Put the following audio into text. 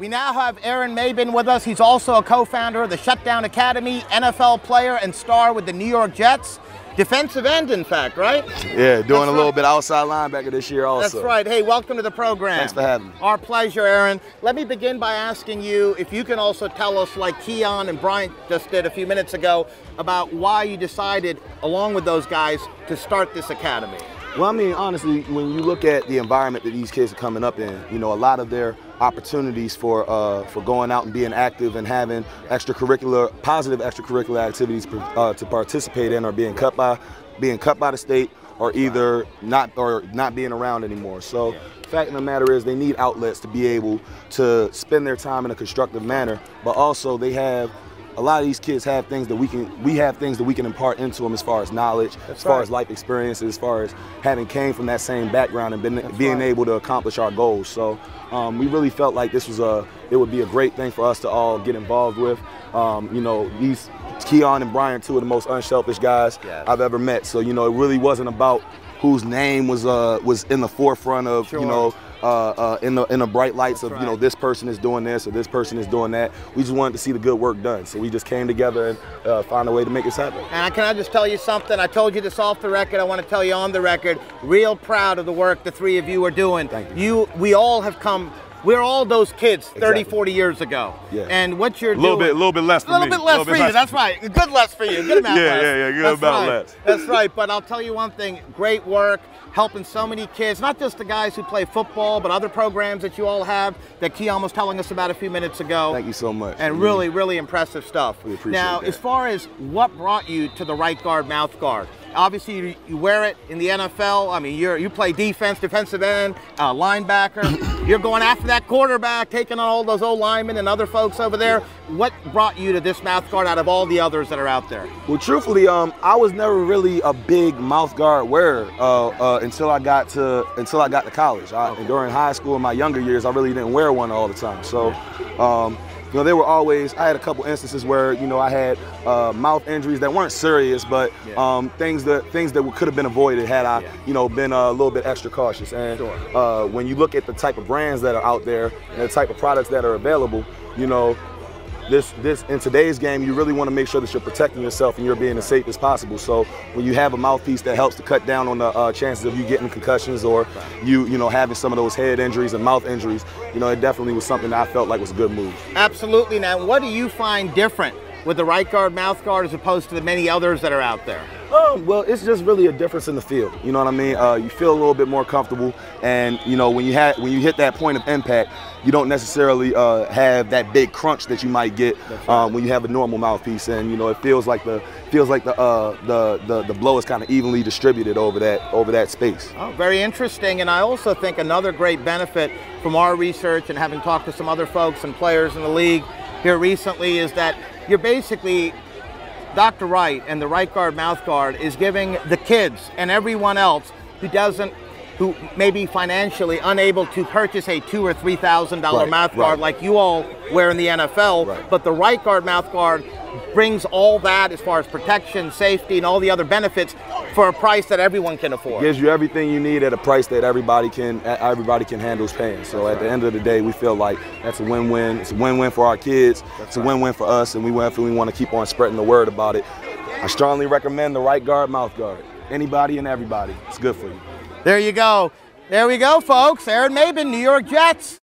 We now have Aaron Maybin with us. He's also a co-founder of the Shutdown Academy, NFL player and star with the New York Jets. Defensive end, in fact, right? Yeah, doing a little bit outside linebacker this year also. That's right. Hey, welcome to the program. Thanks for having me. Our pleasure, Aaron. Let me begin by asking you if you can also tell us, like Keon and Bryant just did a few minutes ago, about why you decided, along with those guys, to start this academy. Well, I mean, honestly, when you look at the environment that these kids are coming up in, you know, a lot of their opportunities for going out and being active and having positive extracurricular activities to participate in are being cut by the state, or either not being around anymore. So the fact of the matter is, they need outlets to be able to spend their time in a constructive manner, but also a lot of these kids have things that we can impart into them, as far as knowledge, as far as life experiences, as far as having came from that same background and being able to accomplish our goals. So we really felt like it would be a great thing for us to all get involved with. You know, these Keon and Brian, two of the most unselfish guys I've ever met. So, you know, it really wasn't about whose name was in the forefront of, you know, in the bright lights of, you know, this person is doing this or this person is doing that. We just wanted to see the good work done. So we just came together and found a way to make this happen. And can I just tell you something? I told you this off the record. I want to tell you on the record. Real proud of the work the three of you are doing. Thank you. We all have come. We're all those kids 30, 40 years ago. Yeah. And what you're doing... A little bit less for me. A little bit less for you, that's right. Good less for you, good amount less. Yeah, good amount less. That's right, but I'll tell you one thing, great work, helping so many kids, not just the guys who play football, but other programs that you all have that Keon was telling us about a few minutes ago. Thank you so much. And really, really impressive stuff. We appreciate now, that. as far as what brought you to the Wright Guard mouth guard, obviously you wear it in the NFL. I mean, you play defense, defensive end, linebacker. You're going after that quarterback, taking on all those old linemen and other folks over there. What brought you to this mouth guard out of all the others that are out there? Well, truthfully, I was never really a big mouth guard wearer until I got to college. During high school, in my younger years, I really didn't wear one all the time. So, you know, I had a couple instances where, you know, I had mouth injuries that weren't serious, but things that could have been avoided had I, you know, been a little bit extra cautious. And when you look at the type of brands that are out there and the type of products that are available, you know, in today's game, you really want to make sure that you're protecting yourself and you're being as safe as possible. So when you have a mouthpiece that helps to cut down on the chances of you getting concussions or you know, having some of those head injuries and mouth injuries, you know, it definitely was something that I felt like was a good move. Absolutely. Now, what do you find different with the Wright Guard mouth guard as opposed to the many others that are out there? Well, it's just really a difference in the feel. You know what I mean? You feel a little bit more comfortable, and you know, when you hit that point of impact, you don't necessarily have that big crunch that you might get when you have a normal mouthpiece, and you know, it feels like the blow is kind of evenly distributed over that space. Oh, very interesting. And I also think another great benefit from our research and having talked to some other folks and players in the league here recently is that you're basically, Dr. Wright and the Wright Guard mouth guard is giving the kids and everyone else who may be financially unable to purchase a $2,000 or $3,000 mouth guard like you all wear in the NFL, but the Wright Guard mouth guard brings all that as far as protection, safety, and all the other benefits for a price that everyone can afford. Gives you everything you need at a price that everybody can handle paying. So at the end of the day, we feel like that's a win-win. It's a win-win for our kids. It's a win-win for us, and we want to keep on spreading the word about it. I strongly recommend the Wright Guard mouth guard. Anybody and everybody. It's good for you. There you go. There we go, folks. Aaron Maybin, New York Jets.